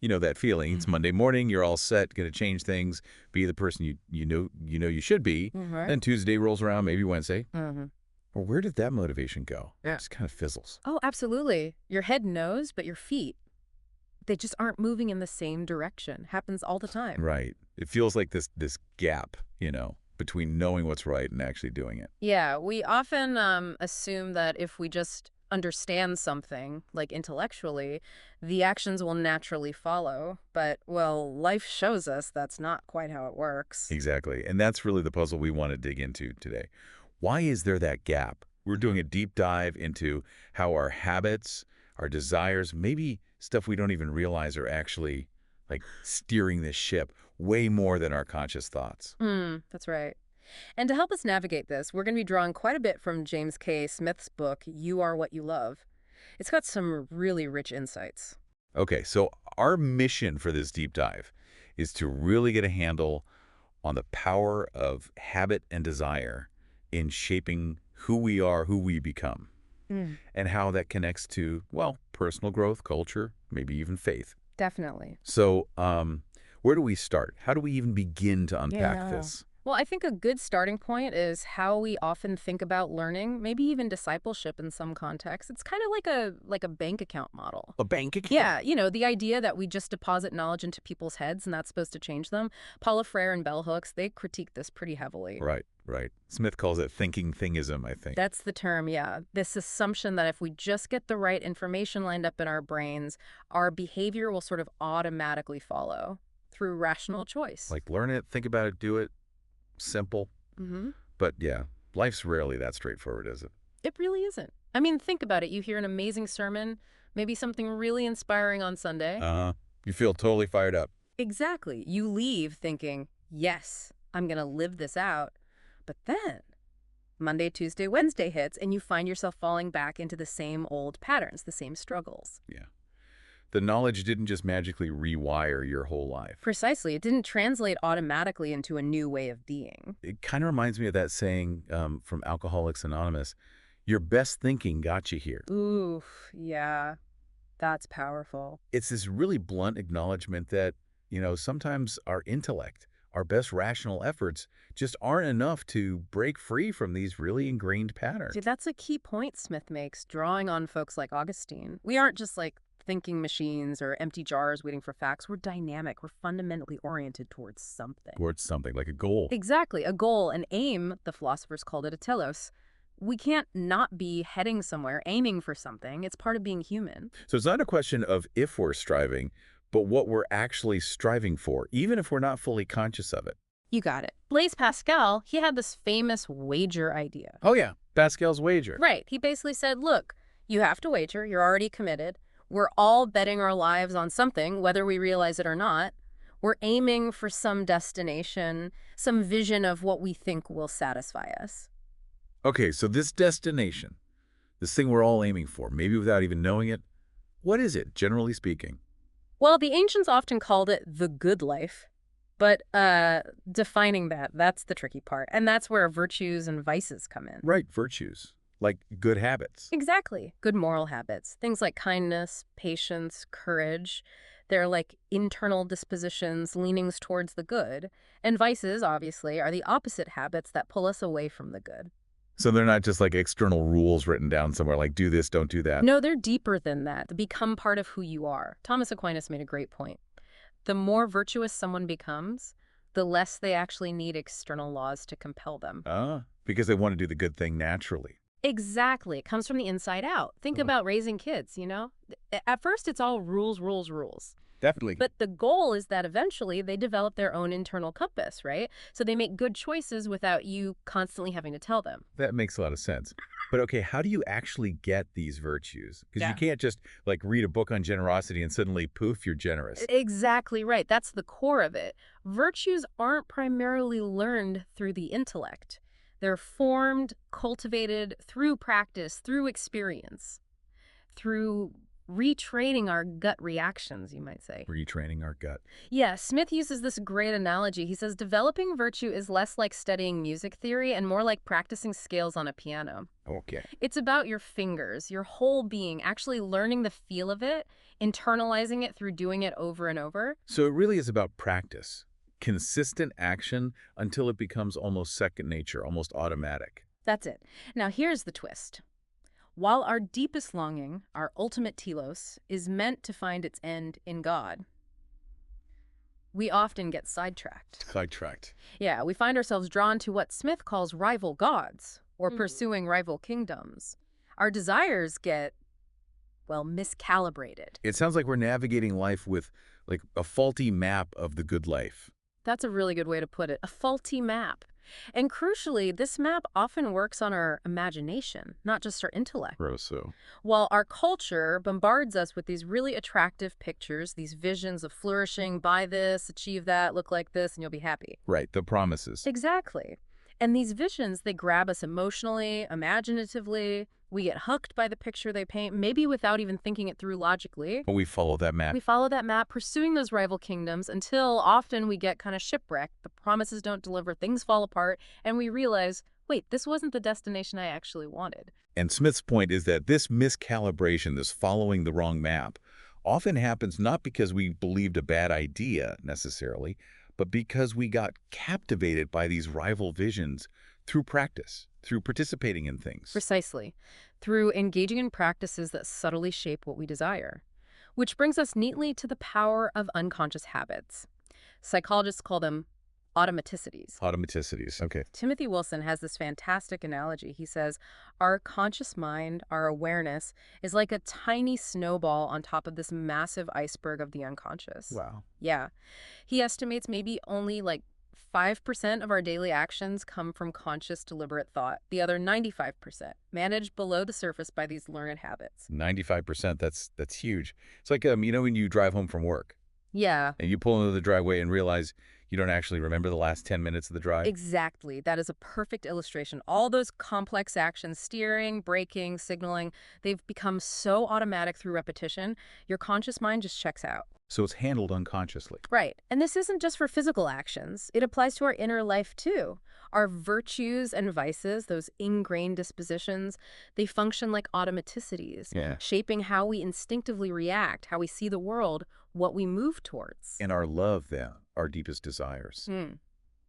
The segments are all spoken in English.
You know that feeling. It's Monday morning, you're all set, going to change things, be the person you should be. Right. Then Tuesday rolls around, maybe Wednesday. Mm-hmm. Well, where did that motivation go? Yeah. It just kind of fizzles. Oh, absolutely. Your head knows, but your feet, they just aren't moving in the same direction. Happens all the time. Right. It feels like this gap, between knowing what's right and actually doing it. Yeah, we often assume that if we just understand something, like intellectually, the actions will naturally follow. But, well, life shows us that's not quite how it works. Exactly. And that's really the puzzle we want to dig into today. Why is there that gap? We're doing a deep dive into how our habits, our desires, maybe stuff we don't even realize are actually like steering this ship way more than our conscious thoughts. That's right. And to help us navigate this, we're going to be drawing quite a bit from James K. Smith's book, You Are What You Love. It's got some really rich insights. Okay, so our mission for this deep dive is to really get a handle on the power of habit and desire in shaping who we are, who we become, and how that connects to, well, personal growth, culture, maybe even faith. Definitely. So, where do we start? How do we even begin to unpack this? Well, I think a good starting point is how we often think about learning, maybe even discipleship in some contexts. It's kind of like a bank account model. A bank account? Yeah, the idea that we just deposit knowledge into people's heads and that's supposed to change them. Paula Frere and Bell Hooks, they critique this pretty heavily. Right, right. Smith calls it thinking thingism, I think. That's the term, yeah. This assumption that if we just get the right information lined up in our brains, our behavior will sort of automatically follow through rational choice. Like learn it, think about it, do it. Simple. But yeah, life's rarely that straightforward, is it? It really isn't. I mean, think about it. You hear an amazing sermon, maybe something really inspiring on Sunday. You feel totally fired up. Exactly. You leave thinking, yes, I'm going to live this out. But then Monday, Tuesday, Wednesday hits, and you find yourself falling back into the same old patterns, the same struggles. Yeah. The knowledge didn't just magically rewire your whole life. Precisely. It didn't translate automatically into a new way of being. It kind of reminds me of that saying from Alcoholics Anonymous, your best thinking got you here. Oof, yeah, that's powerful. It's this really blunt acknowledgement that, sometimes our intellect, our best rational efforts just aren't enough to break free from these really ingrained patterns. See, that's a key point Smith makes, drawing on folks like Augustine. We aren't just like thinking machines or empty jars waiting for facts. We're dynamic. We're fundamentally oriented towards something. Towards something, like a goal. Exactly. A goal, an aim, the philosophers called it a telos. We can't not be heading somewhere, aiming for something. It's part of being human. So it's not a question of if we're striving, but what we're actually striving for, even if we're not fully conscious of it. You got it. Blaise Pascal, he had this famous wager idea. Oh, yeah. Pascal's wager. Right. He basically said, look, you have to wager. You're already committed. We're all betting our lives on something, whether we realize it or not. We're aiming for some destination, some vision of what we think will satisfy us. Okay, so this destination, this thing we're all aiming for, maybe without even knowing it, what is it, generally speaking? Well, the ancients often called it the good life. But defining that's the tricky part. And that's where virtues and vices come in. Right, virtues. Like good habits. Exactly. Good moral habits. Things like kindness, patience, courage. They're like internal dispositions, leanings towards the good. And vices, obviously, are the opposite habits that pull us away from the good. So they're not just like external rules written down somewhere, like do this, don't do that. No, they're deeper than that. They become part of who you are. Thomas Aquinas made a great point. The more virtuous someone becomes, the less they actually need external laws to compel them. Because they want to do the good thing naturally. Exactly. It comes from the inside out. Think about raising kids, At first, it's all rules, rules, rules. Definitely. But the goal is that eventually they develop their own internal compass, right? So they make good choices without you constantly having to tell them. That makes a lot of sense. But okay, how do you actually get these virtues? Because you can't just like read a book on generosity and suddenly, poof, you're generous. Exactly right. That's the core of it. Virtues aren't primarily learned through the intellect. They're formed, cultivated through practice, through experience, through retraining our gut reactions, you might say. Retraining our gut. Yeah, Smith uses this great analogy. He says developing virtue is less like studying music theory and more like practicing scales on a piano. Okay. It's about your fingers, your whole being, actually learning the feel of it, internalizing it through doing it over and over. So it really is about practice, consistent action until it becomes almost second nature, almost automatic. That's it. Now here's the twist. While our deepest longing, our ultimate telos, is meant to find its end in God, we often get sidetracked. Sidetracked. Yeah, we find ourselves drawn to what Smith calls rival gods or pursuing rival kingdoms. Our desires get, well, miscalibrated. It sounds like we're navigating life with like a faulty map of the good life. That's a really good way to put it, a faulty map. And crucially, this map often works on our imagination, not just our intellect. Rosso. While our culture bombards us with these really attractive pictures, these visions of flourishing, buy this, achieve that, look like this, and you'll be happy. Right, the promises. Exactly. And these visions, they grab us emotionally, imaginatively. We get hooked by the picture they paint, maybe without even thinking it through logically. But we follow that map. We follow that map, pursuing those rival kingdoms until often we get kind of shipwrecked. The promises don't deliver, things fall apart, and we realize, wait, this wasn't the destination I actually wanted. And Smith's point is that this miscalibration, this following the wrong map, often happens not because we believed a bad idea necessarily, but because we got captivated by these rival visions through practice, through participating in things. Precisely. Through engaging in practices that subtly shape what we desire. Which brings us neatly to the power of unconscious habits. Psychologists call them automaticities. Automaticities. Okay. Timothy Wilson has this fantastic analogy. He says, our conscious mind, our awareness, is like a tiny snowball on top of this massive iceberg of the unconscious. Wow. Yeah. He estimates maybe only like 5% of our daily actions come from conscious, deliberate thought. The other 95% managed below the surface by these learned habits. 95%, that's huge. It's like, you know, when you drive home from work Yeah. and you pull into the driveway and realize you don't actually remember the last 10 minutes of the drive. Exactly. That is a perfect illustration. All those complex actions, steering, braking, signaling, they've become so automatic through repetition, your conscious mind just checks out. So it's handled unconsciously. Right. And this isn't just for physical actions. It applies to our inner life, too. Our virtues and vices, those ingrained dispositions, they function like automaticities, shaping how we instinctively react, how we see the world, what we move towards. And our love, then, our deepest desires.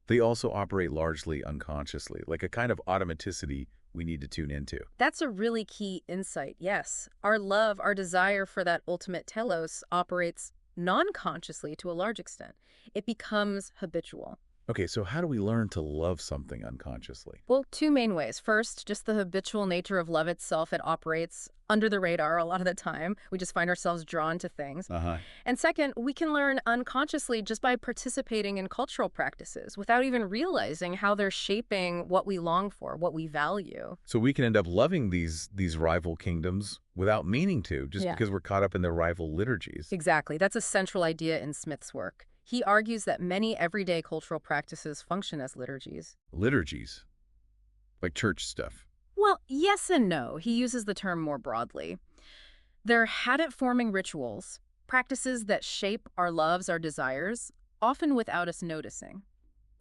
They also operate largely unconsciously, like a kind of automaticity we need to tune into. That's a really key insight, yes. Our love, our desire for that ultimate telos operates non-consciously to a large extent. It becomes habitual. Okay, so how do we learn to love something unconsciously? Well, two main ways. First, just the habitual nature of love itself. It operates under the radar a lot of the time. We just find ourselves drawn to things. And second, we can learn unconsciously just by participating in cultural practices without even realizing how they're shaping what we long for, what we value. So we can end up loving these rival kingdoms without meaning to, just because we're caught up in their rival liturgies. Exactly. That's a central idea in Smith's work. He argues that many everyday cultural practices function as liturgies. Liturgies? Like church stuff? Well, yes and no. He uses the term more broadly. They're habit-forming rituals, practices that shape our loves, our desires, often without us noticing.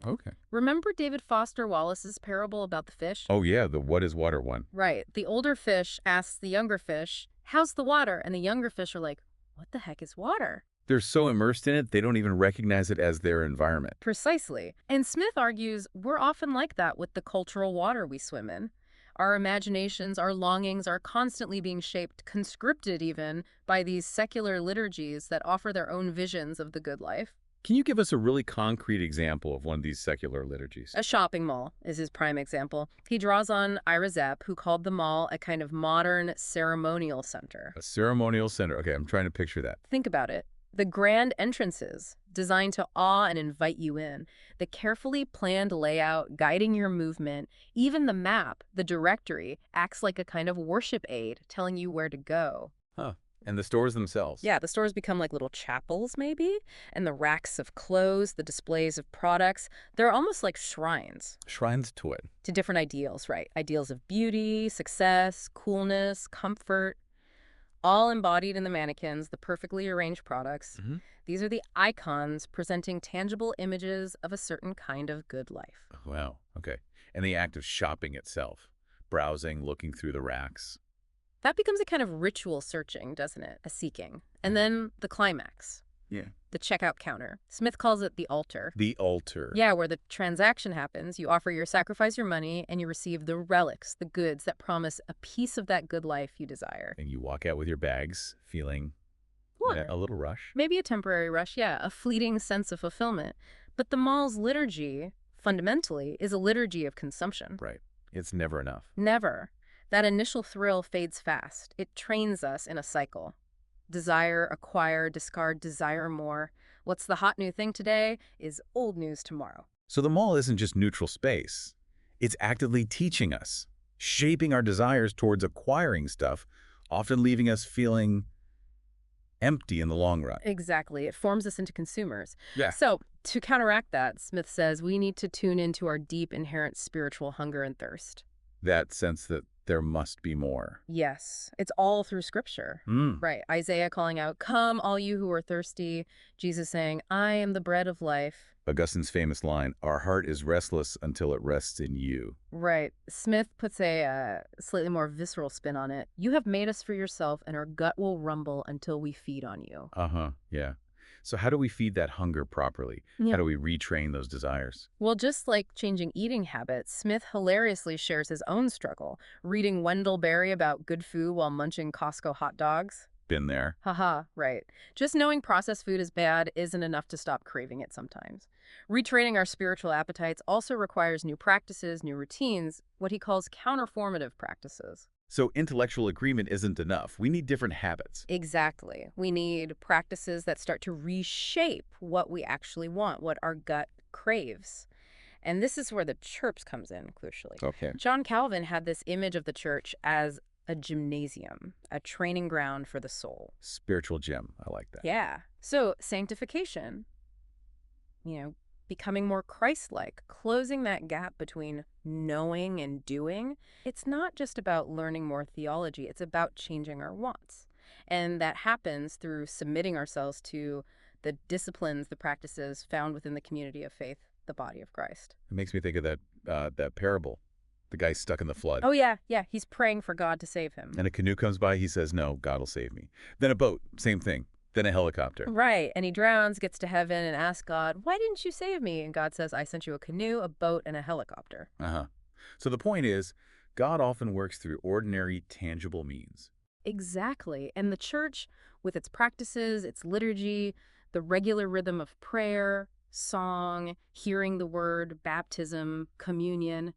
Okay. Remember David Foster Wallace's parable about the fish? Oh, yeah, the what is water one. Right. The older fish asks the younger fish, how's the water? And the younger fish are like, what the heck is water? They're so immersed in it, they don't even recognize it as their environment. Precisely. And Smith argues we're often like that with the cultural water we swim in. Our imaginations, our longings are constantly being shaped, conscripted even, by these secular liturgies that offer their own visions of the good life. Can you give us a really concrete example of one of these secular liturgies? A shopping mall is his prime example. He draws on Ira Zapp, who called the mall a kind of modern ceremonial center. A ceremonial center. Okay, I'm trying to picture that. Think about it. The grand entrances, designed to awe and invite you in. The carefully planned layout, guiding your movement. Even the map, the directory, acts like a kind of worship aid, telling you where to go. Huh. And the stores themselves? Yeah, the stores become like little chapels, maybe. And the racks of clothes, the displays of products, they're almost like shrines. Shrines to it. To different ideals, right? Ideals of beauty, success, coolness, comfort. all embodied in the mannequins, the perfectly arranged products. Hmm. These are the icons presenting tangible images of a certain kind of good life. Wow. Okay. And the act of shopping itself, browsing, looking through the racks. That becomes a kind of ritual searching, doesn't it? A seeking. And Mhm. then the climax, Yeah. the checkout counter. Smith calls it the altar. The altar. Yeah, where the transaction happens, you offer sacrifice your money, and you receive the relics, the goods that promise a piece of that good life you desire. And you walk out with your bags feeling What? a little rush. Maybe a temporary rush, yeah, a fleeting sense of fulfillment. But the mall's liturgy, fundamentally, is a liturgy of consumption. Right. It's never enough. Never. That initial thrill fades fast. It trains us in a cycle. Desire, acquire, discard, desire more. What's the hot new thing today is old news tomorrow. So the mall isn't just neutral space. It's actively teaching us, shaping our desires towards acquiring stuff, often leaving us feeling empty in the long run. Exactly. It forms us into consumers. Yeah. So, to counteract that, Smith says we need to tune into our deep inherent spiritual hunger and thirst. That sense that there must be more. Yes, it's all through scripture. Mm. Right. Isaiah calling out, "Come, all you who are thirsty." Jesus saying, "I am the bread of life." Augustine's famous line, "Our heart is restless until it rests in you." Right. Smith puts a slightly more visceral spin on it. "You have made us for yourself, and our gut will rumble until we feed on you." Uh-huh, yeah. So how do we feed that hunger properly? How Yeah. do we retrain those desires? Well, just like changing eating habits, Smith hilariously shares his own struggle, reading Wendell Berry about good food while munching Costco hot dogs. Been there. Haha, right. Just knowing processed food is bad isn't enough to stop craving it sometimes. Retraining our spiritual appetites also requires new practices, new routines, what he calls counter-formative practices. So intellectual agreement isn't enough. We need different habits. Exactly. We need practices that start to reshape what we actually want, what our gut craves. And this is where the church comes in, crucially. Okay. John Calvin had this image of the church as a gymnasium, a training ground for the soul. Spiritual gym. I like that. Yeah. So sanctification, becoming more Christ-like, closing that gap between knowing and doing. It's not just about learning more theology, it's about changing our wants. And that happens through submitting ourselves to the disciplines, the practices found within the community of faith, the body of Christ. It makes me think of that parable. The guy stuck in the flood. Oh, yeah, yeah. He's praying for God to save him. And a canoe comes by, he says, "No, God will save me." Then a boat, same thing. Then a helicopter. Right. And he drowns, gets to heaven, and asks God, "Why didn't you save me?" And God says, "I sent you a canoe, a boat, and a helicopter." Uh-huh. So the point is, God often works through ordinary, tangible means. Exactly. And the church, with its practices, its liturgy, the regular rhythm of prayer, song, hearing the word, baptism, communion,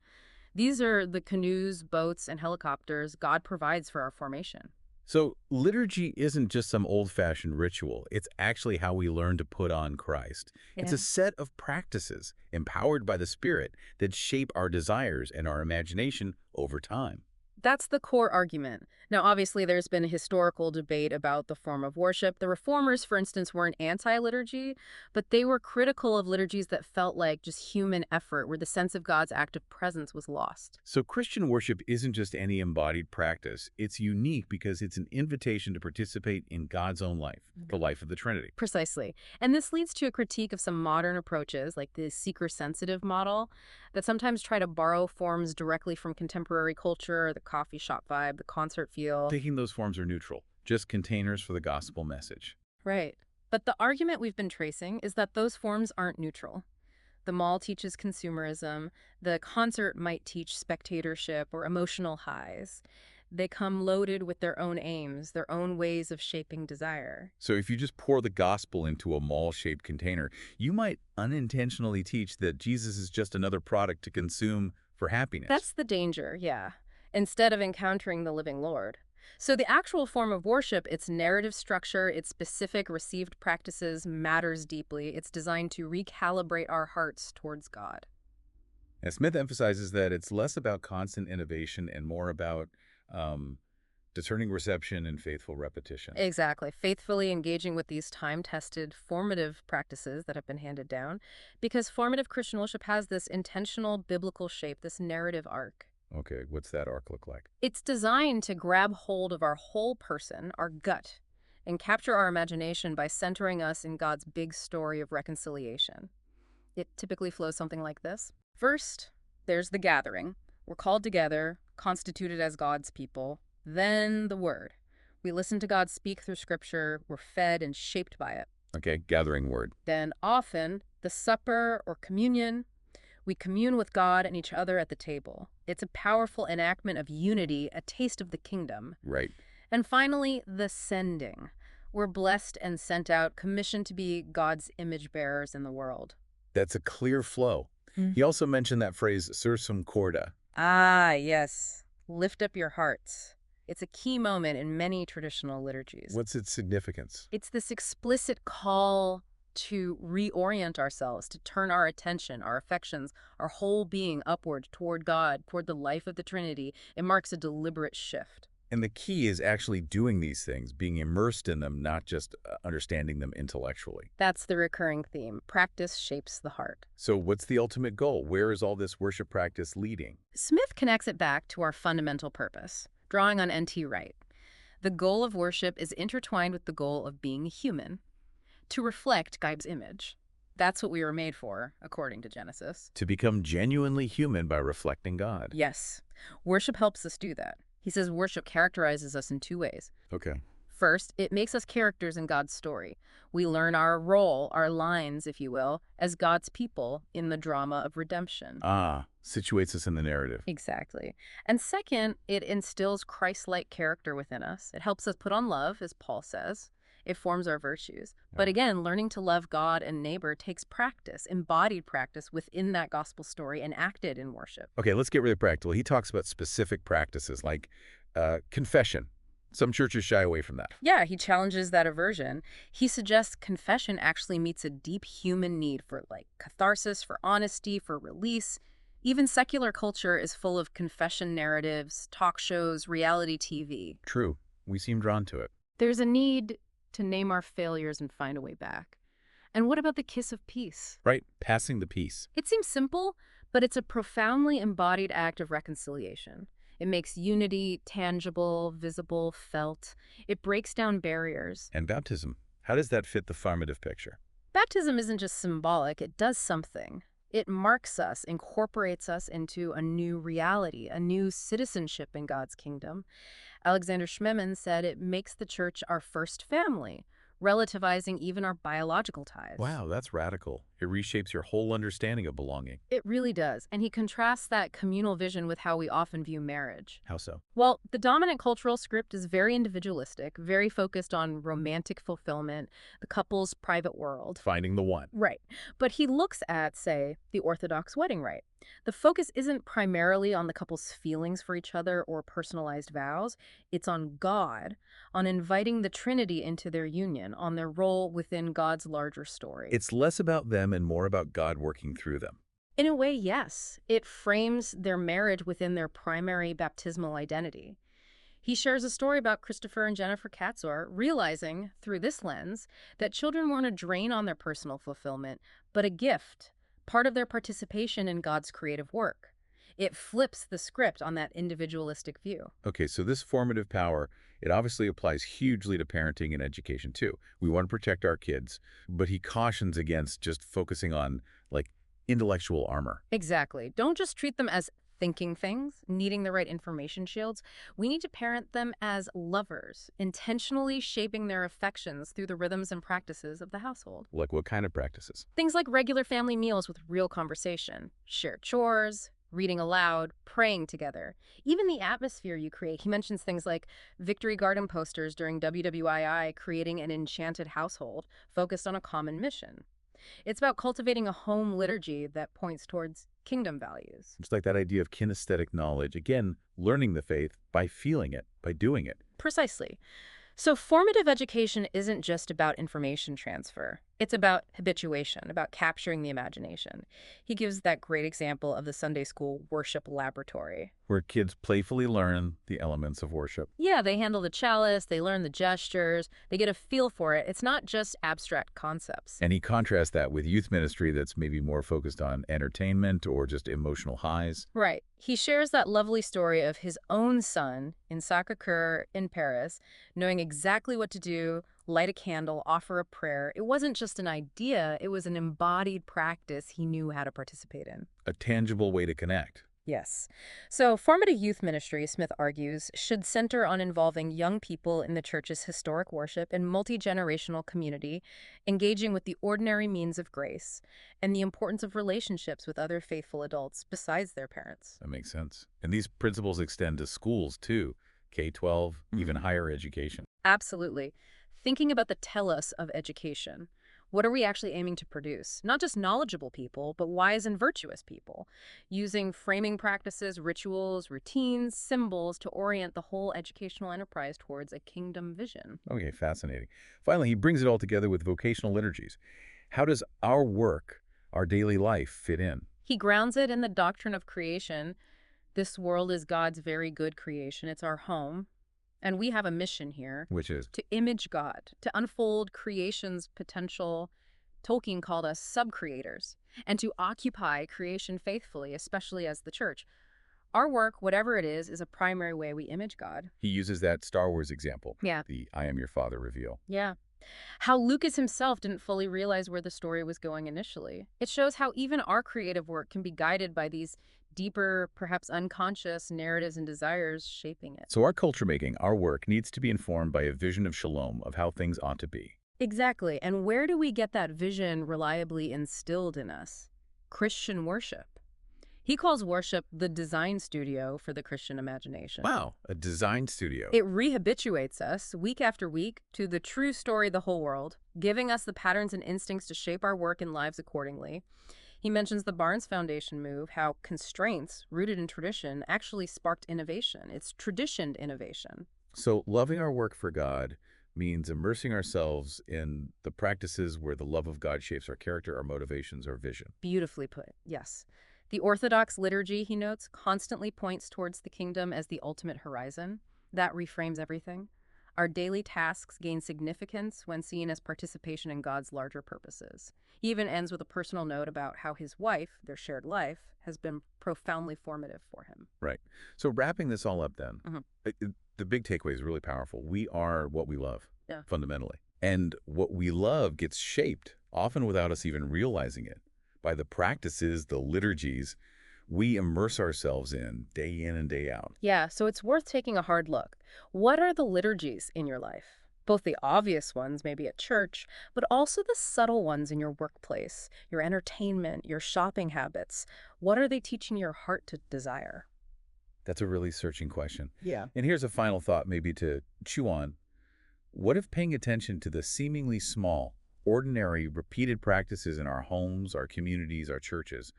these are the canoes, boats, and helicopters God provides for our formation. So liturgy isn't just some old-fashioned ritual. It's actually how we learn to put on Christ. It's Yeah. a set of practices empowered by the Spirit that shape our desires and our imagination over time. That's the core argument. Now, obviously, there's been a historical debate about the form of worship. The Reformers, for instance, weren't anti-liturgy, but they were critical of liturgies that felt like just human effort, where the sense of God's active presence was lost. So Christian worship isn't just any embodied practice. It's unique because it's an invitation to participate in God's own life, the life of the Trinity. Precisely. And this leads to a critique of some modern approaches, like the seeker-sensitive model, that sometimes try to borrow forms directly from contemporary culture, the coffee shop vibe, the concert feel. Thinking those forms are neutral, just containers for the gospel message. Right. But the argument we've been tracing is that those forms aren't neutral. The mall teaches consumerism. The concert might teach spectatorship or emotional highs. They come loaded with their own aims, their own ways of shaping desire. So if you just pour the gospel into a mall-shaped container, you might unintentionally teach that Jesus is just another product to consume for happiness. That's the danger, yeah, instead of encountering the living Lord. So the actual form of worship, its narrative structure, its specific received practices matters deeply. It's designed to recalibrate our hearts towards God. And Smith emphasizes that it's less about constant innovation and more about discerning reception and faithful repetition. Exactly. Faithfully engaging with these time-tested formative practices that have been handed down, because formative Christian worship has this intentional biblical shape, this narrative arc. Okay, what's that arc look like? It's designed to grab hold of our whole person, our gut, and capture our imagination by centering us in God's big story of reconciliation. It typically flows something like this. First, there's the gathering. We're called together, constituted as God's people. Then the word. We listen to God speak through Scripture. We're fed and shaped by it. Okay, gathering word. Then often, the supper or communion. We commune with God and each other at the table. It's a powerful enactment of unity, a taste of the kingdom. Right. And finally, the sending. We're blessed and sent out, commissioned to be God's image bearers in the world. That's a clear flow. Mm. He also mentioned that phrase, sursum corda. Ah, yes. Lift up your hearts. It's a key moment in many traditional liturgies. What's its significance? It's this explicit call to reorient ourselves, to turn our attention, our affections, our whole being upward toward God, toward the life of the Trinity. It marks a deliberate shift. And the key is actually doing these things, being immersed in them, not just understanding them intellectually. That's the recurring theme. Practice shapes the heart. So what's the ultimate goal? Where is all this worship practice leading? Smith connects it back to our fundamental purpose, drawing on N.T. Wright. The goal of worship is intertwined with the goal of being human, to reflect God's image. That's what we were made for, according to Genesis. To become genuinely human by reflecting God. Yes, worship helps us do that. He says worship characterizes us in two ways. Okay. First, it makes us characters in God's story. We learn our role, our lines, if you will, as God's people in the drama of redemption. Ah, situates us in the narrative. Exactly. And second, it instills Christ-like character within us. It helps us put on love, as Paul says. It forms our virtues. But again, learning to love God and neighbor takes practice, embodied practice within that gospel story and acted in worship. Okay, let's get really practical. He talks about specific practices like confession. Some churches shy away from that. Yeah, he challenges that aversion. He suggests confession actually meets a deep human need for catharsis, for honesty, for release. Even secular culture is full of confession narratives, talk shows, reality TV. True. We seem drawn to it. There's a need to name our failures and find a way back. And what about the kiss of peace? Right, passing the peace. It seems simple, but it's a profoundly embodied act of reconciliation. It makes unity tangible, visible, felt. It breaks down barriers. And baptism. How does that fit the formative picture? Baptism isn't just symbolic, it does something. It marks us, incorporates us into a new reality, a new citizenship in God's kingdom. Alexander Schmemann said it makes the church our first family, relativizing even our biological ties. Wow, that's radical. It reshapes your whole understanding of belonging. It really does. And he contrasts that communal vision with how we often view marriage. How so? Well, the dominant cultural script is very individualistic, very focused on romantic fulfillment, the couple's private world. Finding the one. Right. But he looks at, say, the Orthodox wedding rite. The focus isn't primarily on the couple's feelings for each other or personalized vows. It's on God, on inviting the Trinity into their union, on their role within God's larger story. It's less about them and more about God working through them. In a way, yes. It frames their marriage within their primary baptismal identity. He shares a story about Christopher and Jennifer Katzor realizing, through this lens, that children weren't a drain on their personal fulfillment, but a gift, part of their participation in God's creative work. It flips the script on that individualistic view. Okay, so this formative power, it obviously applies hugely to parenting and education too. We want to protect our kids, but he cautions against just focusing on, intellectual armor. Exactly. Don't just treat them as thinking things, needing the right information shields. We need to parent them as lovers, intentionally shaping their affections through the rhythms and practices of the household. Like what kind of practices? Things like regular family meals with real conversation, shared chores, reading aloud, praying together. Even the atmosphere you create. He mentions things like Victory Garden posters during WWII, creating an enchanted household focused on a common mission. It's about cultivating a home liturgy that points towards kingdom values. It's like that idea of kinesthetic knowledge. Again, learning the faith by feeling it, by doing it. Precisely. So formative education isn't just about information transfer. It's about habituation, about capturing the imagination. He gives that great example of the Sunday school worship laboratory. Where kids playfully learn the elements of worship. Yeah, they handle the chalice, they learn the gestures, they get a feel for it. It's not just abstract concepts. And he contrasts that with youth ministry that's maybe more focused on entertainment or just emotional highs. Right. He shares that lovely story of his own son in Sacré-Cœur in Paris, knowing exactly what to do, light a candle, offer a prayer. It wasn't just an idea, it was an embodied practice he knew how to participate in. A tangible way to connect. Yes. So, formative youth ministry, Smith argues, should center on involving young people in the church's historic worship and multi-generational community, engaging with the ordinary means of grace, and the importance of relationships with other faithful adults besides their parents. That makes sense. And these principles extend to schools, too. K-12, even higher education. Absolutely. Thinking about the tellus of education. What are we actually aiming to produce? Not just knowledgeable people, but wise and virtuous people, using framing practices, rituals, routines, symbols to orient the whole educational enterprise towards a kingdom vision. Okay, fascinating. Finally, he brings it all together with vocational liturgies. How does our work, our daily life, fit in? He grounds it in the doctrine of creation. This world is God's very good creation. It's our home. And we have a mission here Which is? to image God, to unfold creation's potential. Tolkien called us sub-creators, and to occupy creation faithfully, especially as the church. Our work, whatever it is a primary way we image God. He uses that Star Wars example, Yeah. the I am your father reveal. Yeah. How Lucas himself didn't fully realize where the story was going initially. It shows how even our creative work can be guided by these deeper, perhaps unconscious narratives and desires shaping it. So our culture making, our work, needs to be informed by a vision of shalom, of how things ought to be. Exactly. And where do we get that vision reliably instilled in us? Christian worship. He calls worship the design studio for the Christian imagination. Wow, a design studio. It rehabituates us week after week to the true story of the whole world, giving us the patterns and instincts to shape our work and lives accordingly. He mentions the Barnes Foundation move, how constraints rooted in tradition actually sparked innovation. It's traditioned innovation. So loving our work for God means immersing ourselves in the practices where the love of God shapes our character, our motivations, our vision. Beautifully put, yes. The Orthodox liturgy, he notes, constantly points towards the kingdom as the ultimate horizon. That reframes everything. Our daily tasks gain significance when seen as participation in God's larger purposes. He even ends with a personal note about how his wife, their shared life, has been profoundly formative for him. Right. So wrapping this all up then, Mhm. the big takeaway is really powerful. We are what we love, Yeah. fundamentally. And what we love gets shaped, often without us even realizing it, by the practices, the liturgies we immerse ourselves in and day out. Yeah, so it's worth taking a hard look. What are the liturgies in your life? Both the obvious ones, maybe at church, but also the subtle ones in your workplace, your entertainment, your shopping habits. What are they teaching your heart to desire? That's a really searching question. Yeah. And here's a final thought maybe to chew on. What if paying attention to the seemingly small, ordinary, repeated practices in our homes, our communities, our churches,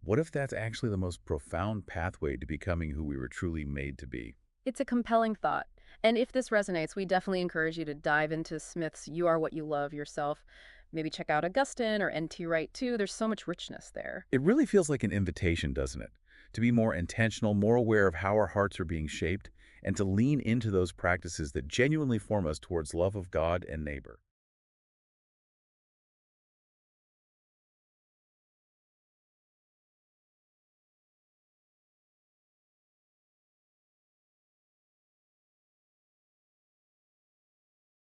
what if that's actually the most profound pathway to becoming who we were truly made to be? It's a compelling thought. And if this resonates, we definitely encourage you to dive into Smith's You Are What You Love yourself. Maybe check out Augustine or N.T. Wright too. There's so much richness there. It really feels like an invitation, doesn't it? To be more intentional, more aware of how our hearts are being shaped, and to lean into those practices that genuinely form us towards love of God and neighbor.